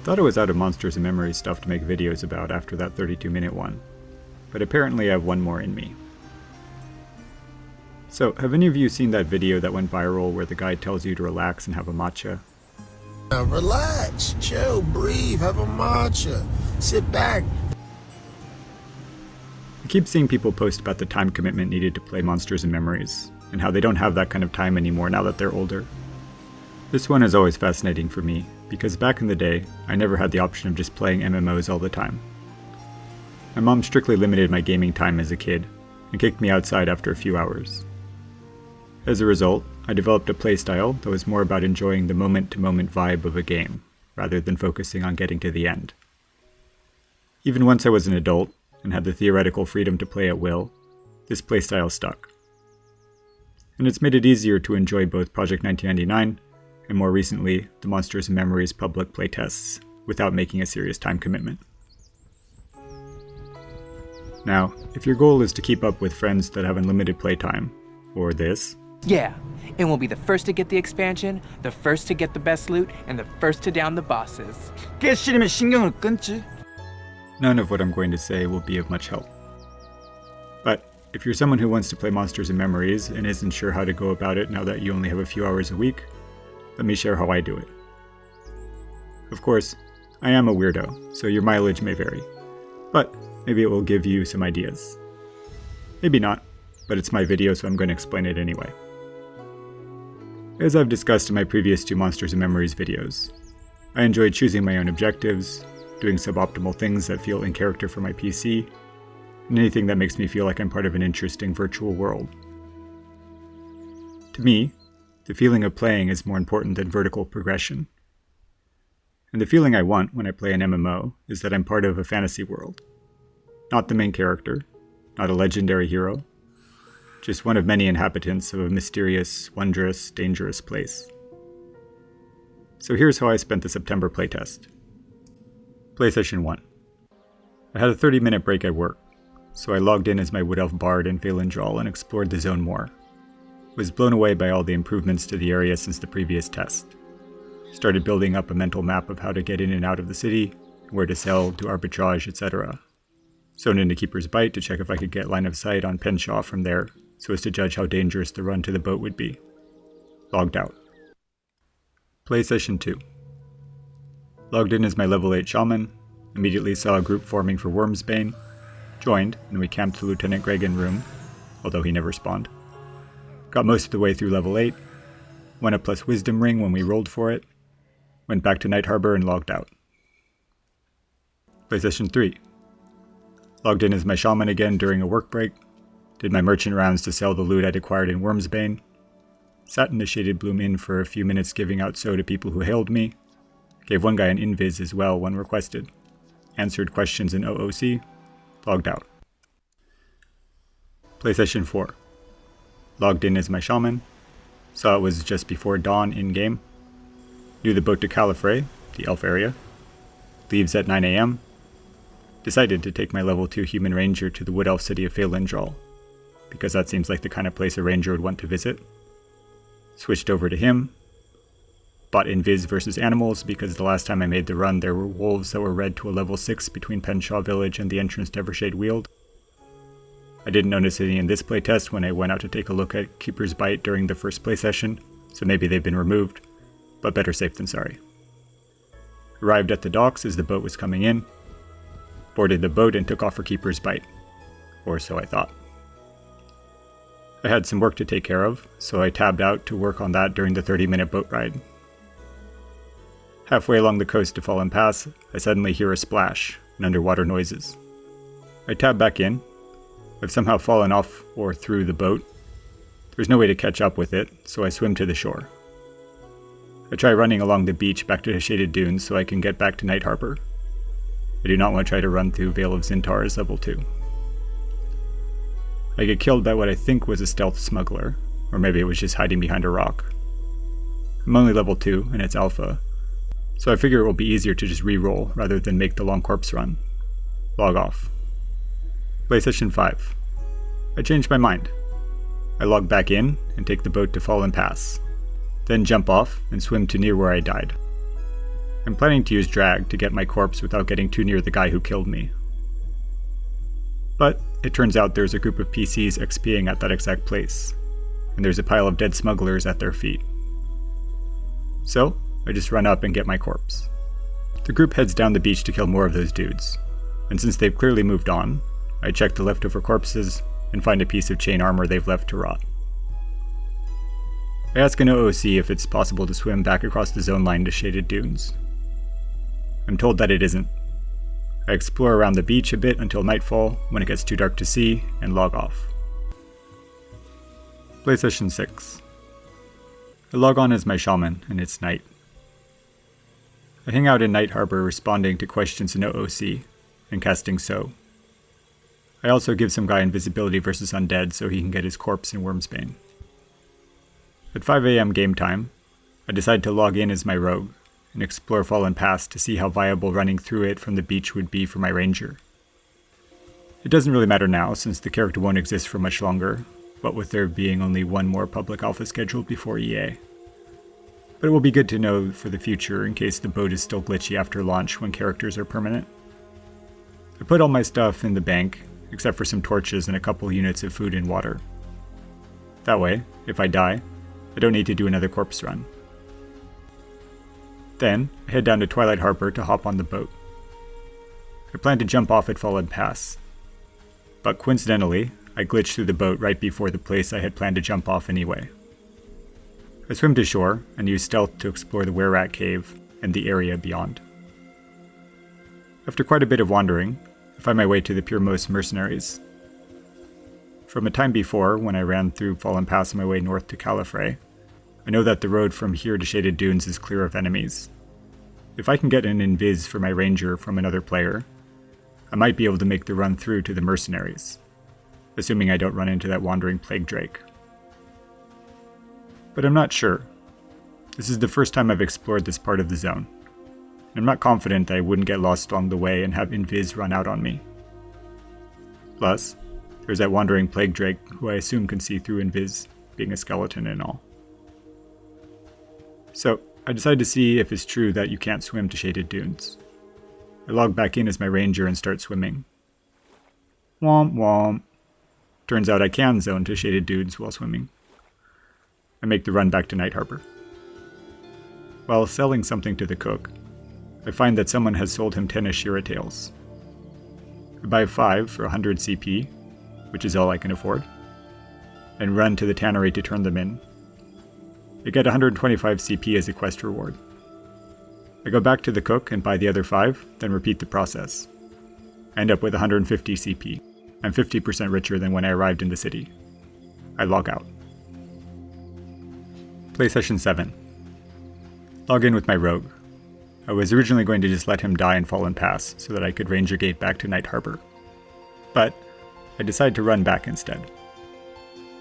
Thought I was out of Monsters and Memories stuff to make videos about after that 32-minute one, but apparently I have one more in me. So, have any of you seen that video that went viral where the guy tells you to relax and have a matcha? Now relax, chill, breathe, have a matcha, sit back. I keep seeing people post about the time commitment needed to play Monsters and Memories, and how they don't have that kind of time anymore now that they're older. This one is always fascinating for me, because back in the day, I never had the option of just playing MMOs all the time. My mom strictly limited my gaming time as a kid, and kicked me outside after a few hours. As a result, I developed a playstyle that was more about enjoying the moment-to-moment vibe of a game, rather than focusing on getting to the end. Even once I was an adult, and had the theoretical freedom to play at will, this playstyle stuck. And it's made it easier to enjoy both Project 1999, and more recently, the Monsters and Memories public playtests, without making a serious time commitment. Now, if your goal is to keep up with friends that have unlimited playtime, or this, Yeah, and we'll be the first to get the expansion, the first to get the best loot, and the first to down the bosses. 깨 싫으면 신경을 끊지. none of what I'm going to say will be of much help. But if you're someone who wants to play Monsters and Memories and isn't sure how to go about it now that you only have a few hours a week, let me share how I do it. Of course, I am a weirdo, so your mileage may vary, but maybe it will give you some ideas. Maybe not, but it's my video, so I'm going to explain it anyway. As I've discussed in my previous two Monsters and Memories videos, I enjoy choosing my own objectives, doing suboptimal things that feel in character for my PC, and anything that makes me feel like I'm part of an interesting virtual world. To me, the feeling of playing is more important than vertical progression. And the feeling I want when I play an MMO is that I'm part of a fantasy world. Not the main character, not a legendary hero, just one of many inhabitants of a mysterious, wondrous, dangerous place. So here's how I spent the September playtest. Play Session 1. I had a 30-minute break at work, so I logged in as my Wood Elf Bard in Phalandrall and explored the zone more. Was blown away by all the improvements to the area since the previous test. Started building up a mental map of how to get in and out of the city, where to sell, do arbitrage, etc. Zoned into Keeper's Bite to check if I could get line of sight on Penshaw from there, so as to judge how dangerous the run to the boat would be. Logged out. Play Session 2. Logged in as my level 8 Shaman, immediately saw a group forming for Wormsbane, joined, and we camped to Lieutenant Gregan room, although he never spawned. Got most of the way through level 8, won a plus Wisdom ring when we rolled for it, went back to Night Harbor and logged out. Play Session 3. Logged in as my Shaman again during a work break, did my merchant rounds to sell the loot I'd acquired in Wormsbane, sat in the Shaded Bloom Inn for a few minutes giving out so to people who hailed me, gave one guy an invis as well when requested, answered questions in OOC, logged out. Play Session 4. Logged in as my Shaman, saw it was just before dawn in-game, knew the boat to Califrey, the elf area, leaves at 9 AM, decided to take my level 2 human ranger to the wood elf city of Phalandrall, because that seems like the kind of place a ranger would want to visit. Switched over to him, bought Invis versus Animals because the last time I made the run there were wolves that were red to a level 6 between Penshaw Village and the entrance to Evershade Weald. I didn't notice any in this playtest when I went out to take a look at Keeper's Bite during the first play session, so maybe they've been removed, but better safe than sorry. Arrived at the docks as the boat was coming in, boarded the boat and took off for Keeper's Bite, or so I thought. I had some work to take care of, so I tabbed out to work on that during the 30-minute boat ride. Halfway along the coast to Fallen Pass, I suddenly hear a splash and underwater noises. I tab back in. I've somehow fallen off or through the boat. There's no way to catch up with it, so I swim to the shore. I try running along the beach back to the Shaded Dunes so I can get back to Night Harbor. I do not want to try to run through Vale of Zintar as level 2. I get killed by what I think was a stealth smuggler, or maybe it was just hiding behind a rock. I'm only level 2, and it's alpha, so I figure it will be easier to just re-roll rather than make the long corpse run. Log off. Play Session 5. I changed my mind. I log back in and take the boat to Fallen Pass, then jump off and swim to near where I died. I'm planning to use drag to get my corpse without getting too near the guy who killed me. But it turns out there's a group of PCs XPing at that exact place, and there's a pile of dead smugglers at their feet. So, I just run up and get my corpse. The group heads down the beach to kill more of those dudes, and since they've clearly moved on, I check the leftover corpses and find a piece of chain armor they've left to rot. I ask an OOC if it's possible to swim back across the zone line to shaded dunes. I'm told that it isn't. I explore around the beach a bit until nightfall, when it gets too dark to see, and log off. Play session 6. I log on as my shaman, and it's night. I hang out in Night Harbor responding to questions in OOC, and casting So. I also give some guy invisibility versus undead so he can get his corpse in Wormsbane. At 5 AM game time, I decide to log in as my rogue, and explore Fallen Pass to see how viable running through it from the beach would be for my ranger. It doesn't really matter now since the character won't exist for much longer, but with there being only one more public alpha scheduled before EA. But it will be good to know for the future in case the boat is still glitchy after launch when characters are permanent. I put all my stuff in the bank, except for some torches and a couple units of food and water. That way, if I die, I don't need to do another corpse run. Then, I head down to Twilight Harbor to hop on the boat. I plan to jump off at Fallen Pass, but coincidentally, I glitched through the boat right before the place I had planned to jump off anyway. I swim to shore and use stealth to explore the Were-Rat Cave and the area beyond. After quite a bit of wandering, I find my way to the Puremost Mercenaries. From a time before, when I ran through Fallen Pass on my way north to Califrey, I know that the road from here to Shaded Dunes is clear of enemies. If I can get an invis for my ranger from another player, I might be able to make the run through to the mercenaries, assuming I don't run into that wandering plague drake. But I'm not sure. This is the first time I've explored this part of the zone. I'm not confident I wouldn't get lost along the way and have invis run out on me. Plus, there's that wandering plague drake who I assume can see through invis, being a skeleton and all. So, I decide to see if it's true that you can't swim to Shaded Dunes. I log back in as my ranger and start swimming. Womp womp. Turns out I can zone to Shaded Dunes while swimming. I make the run back to Night Harbor. While selling something to the cook, I find that someone has sold him 10 Ashira tails. I buy 5 for 100 CP, which is all I can afford, and run to the tannery to turn them in. I get 125 CP as a quest reward. I go back to the cook and buy the other 5, then repeat the process. I end up with 150 CP. I'm 50% richer than when I arrived in the city. I log out. Play session 7. Log in with my rogue. I was originally going to just let him die in Fallen Pass so that I could ranger gate back to Night Harbor. But I decide to run back instead.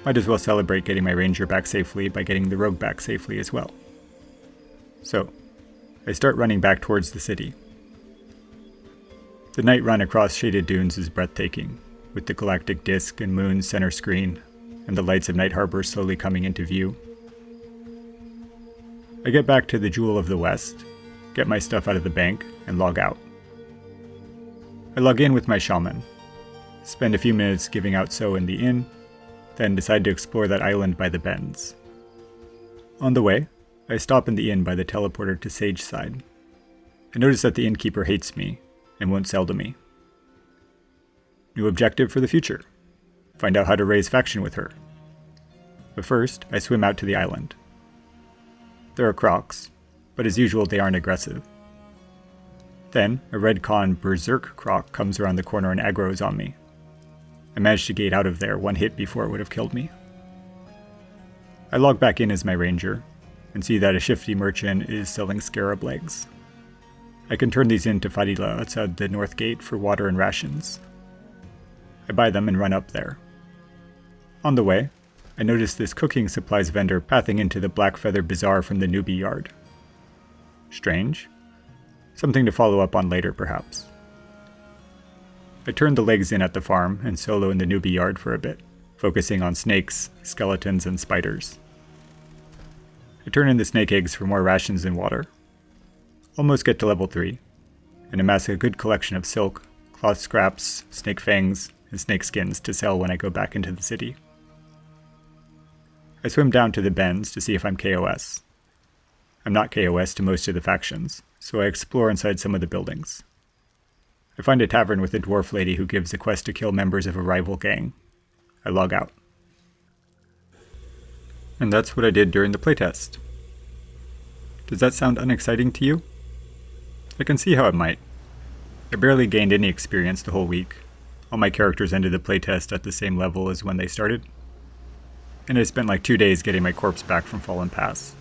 Might as well celebrate getting my ranger back safely by getting the rogue back safely as well. So, I start running back towards the city. The night run across Shaded Dunes is breathtaking, with the galactic disk and moon center screen, and the lights of Night Harbor slowly coming into view. I get back to the Jewel of the West, get my stuff out of the bank, and log out. I log in with my shaman, spend a few minutes giving out So in the inn, then decide to explore that island by the bends. On the way, I stop in the inn by the teleporter to Sageside. I notice that the innkeeper hates me and won't sell to me. New objective for the future. Find out how to raise faction with her. But first, I swim out to the island. There are crocs, but as usual they aren't aggressive. Then, a Redcon Berserk croc comes around the corner and aggroes on me. I managed to gate out of there one hit before it would have killed me. I log back in as my ranger, and see that a shifty merchant is selling scarab legs. I can turn these into Fadila outside the north gate for water and rations. I buy them and run up there. On the way, I notice this cooking supplies vendor pathing into the Black Feather Bazaar from the newbie yard. Strange. Something to follow up on later, perhaps. I turn the legs in at the farm and solo in the newbie yard for a bit, focusing on snakes, skeletons, and spiders. I turn in the snake eggs for more rations and water. almost get to level 3, and amass a good collection of silk, cloth scraps, snake fangs, and snake skins to sell when I go back into the city. I swim down to the bends to see if I'm KOS. I'm not KOS to most of the factions, so I explore inside some of the buildings. I find a tavern with a dwarf lady who gives a quest to kill members of a rival gang. I log out. And that's what I did during the playtest. Does that sound unexciting to you? I can see how it might. I barely gained any experience the whole week. All my characters ended the playtest at the same level as when they started. And I spent like 2 days getting my corpse back from Fallen Pass,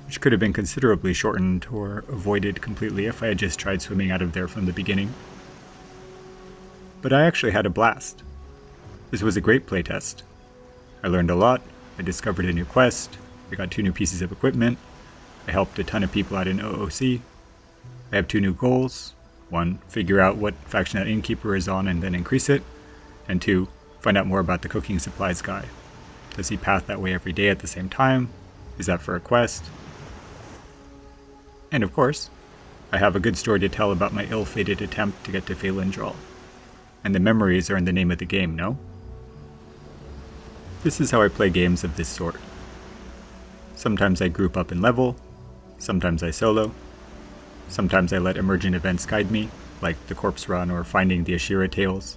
which could have been considerably shortened or avoided completely if I had just tried swimming out of there from the beginning. But I actually had a blast. This was a great playtest. I learned a lot, I discovered a new quest, I got 2 new pieces of equipment, I helped a ton of people out in OOC, I have 2 new goals. 1, figure out what faction that innkeeper is on and then increase it, and 2, find out more about the cooking supplies guy. Does he path that way every day at the same time? Is that for a quest? And of course, I have a good story to tell about my ill-fated attempt to get to Phalandrall. And the memories are in the name of the game, no? This is how I play games of this sort. Sometimes I group up and level, sometimes I solo, sometimes I let emergent events guide me, like the corpse run or finding the Ashira tales,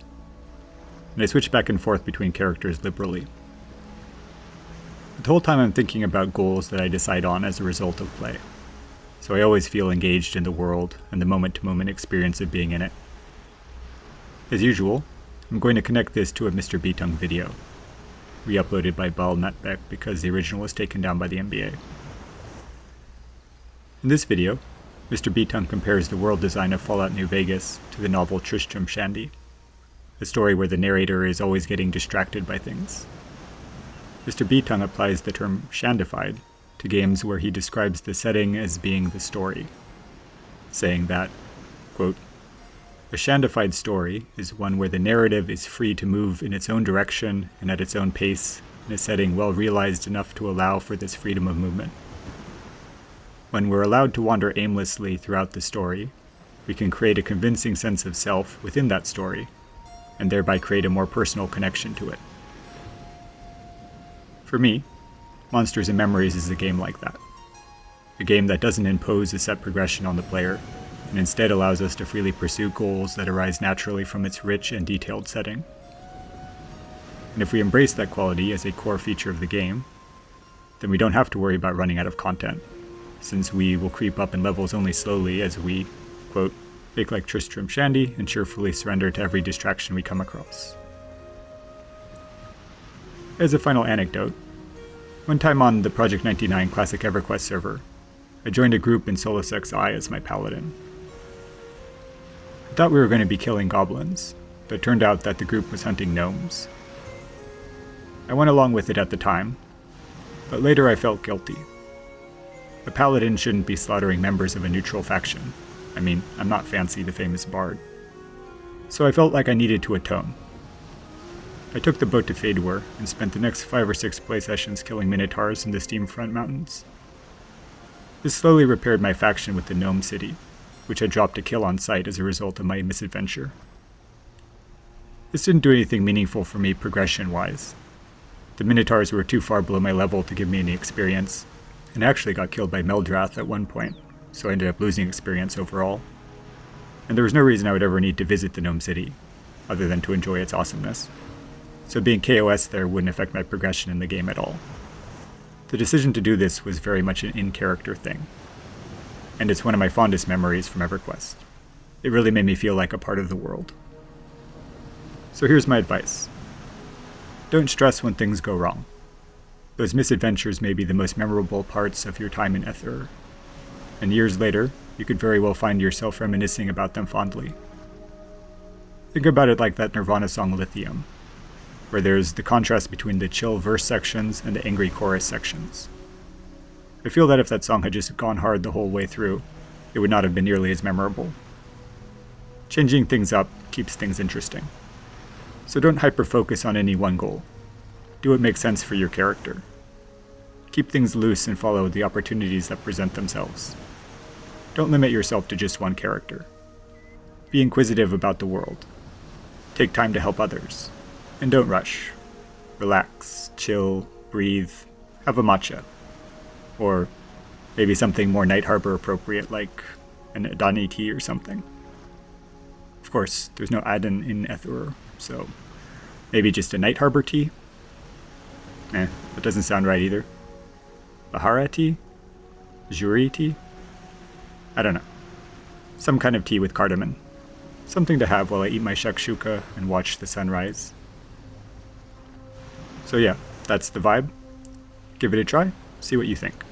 and I switch back and forth between characters liberally. The whole time I'm thinking about goals that I decide on as a result of play, so I always feel engaged in the world and the moment-to-moment experience of being in it. As usual, I'm going to connect this to a Mr. Beatung video, re-uploaded by Bal Nutbeck because the original was taken down by the NBA. In this video, Mr. Beatung compares the world design of Fallout New Vegas to the novel Tristram Shandy, a story where the narrator is always getting distracted by things. Mr. Beatung applies the term shandified to games where he describes the setting as being the story, saying that, quote, "A shandified story is one where the narrative is free to move in its own direction and at its own pace in a setting well realized enough to allow for this freedom of movement. When we're allowed to wander aimlessly throughout the story, we can create a convincing sense of self within that story, and thereby create a more personal connection to it." For me, Monsters and Memories is a game like that. A game that doesn't impose a set progression on the player, and instead allows us to freely pursue goals that arise naturally from its rich and detailed setting. And if we embrace that quality as a core feature of the game, then we don't have to worry about running out of content, since we will creep up in levels only slowly as we, quote, "fake like Tristram Shandy and cheerfully surrender to every distraction we come across." As a final anecdote, one time on the Project 99 Classic EverQuest server, I joined a group in Solus XI as my paladin. I thought we were going to be killing goblins, but it turned out that the group was hunting gnomes. I went along with it at the time, but later I felt guilty. A paladin shouldn't be slaughtering members of a neutral faction. I mean, I'm not Fancy the famous bard. So I felt like I needed to atone. I took the boat to Fadewar and spent the next 5 or 6 play sessions killing minotaurs in the Steamfront Mountains. This slowly repaired my faction with the Gnome City, which I dropped a kill on sight as a result of my misadventure. This didn't do anything meaningful for me progression-wise. The minotaurs were too far below my level to give me any experience, and I actually got killed by Meldrath at one point, so I ended up losing experience overall. And there was no reason I would ever need to visit the Gnome City, other than to enjoy its awesomeness. So being KOS there wouldn't affect my progression in the game at all. The decision to do this was very much an in-character thing, and it's one of my fondest memories from EverQuest. It really made me feel like a part of the world. So here's my advice. Don't stress when things go wrong. Those misadventures may be the most memorable parts of your time in Ether, and years later, you could very well find yourself reminiscing about them fondly. Think about it like that Nirvana song Lithium, where there's the contrast between the chill verse sections and the angry chorus sections. I feel that if that song had just gone hard the whole way through, it would not have been nearly as memorable. Changing things up keeps things interesting. So don't hyper-focus on any one goal. Do what makes sense for your character. Keep things loose and follow the opportunities that present themselves. Don't limit yourself to just one character. Be inquisitive about the world. Take time to help others. And don't rush. Relax, chill, breathe, have a matcha. Or maybe something more Night Harbor appropriate like an Adani tea or something. Of course, there's no Adan in Ethur, so maybe just a Night Harbor tea? That doesn't sound right either. Bahara tea? Juri tea? I don't know. Some kind of tea with cardamom. Something to have while I eat my shakshuka and watch the sunrise. So yeah, that's the vibe. Give it a try, see what you think.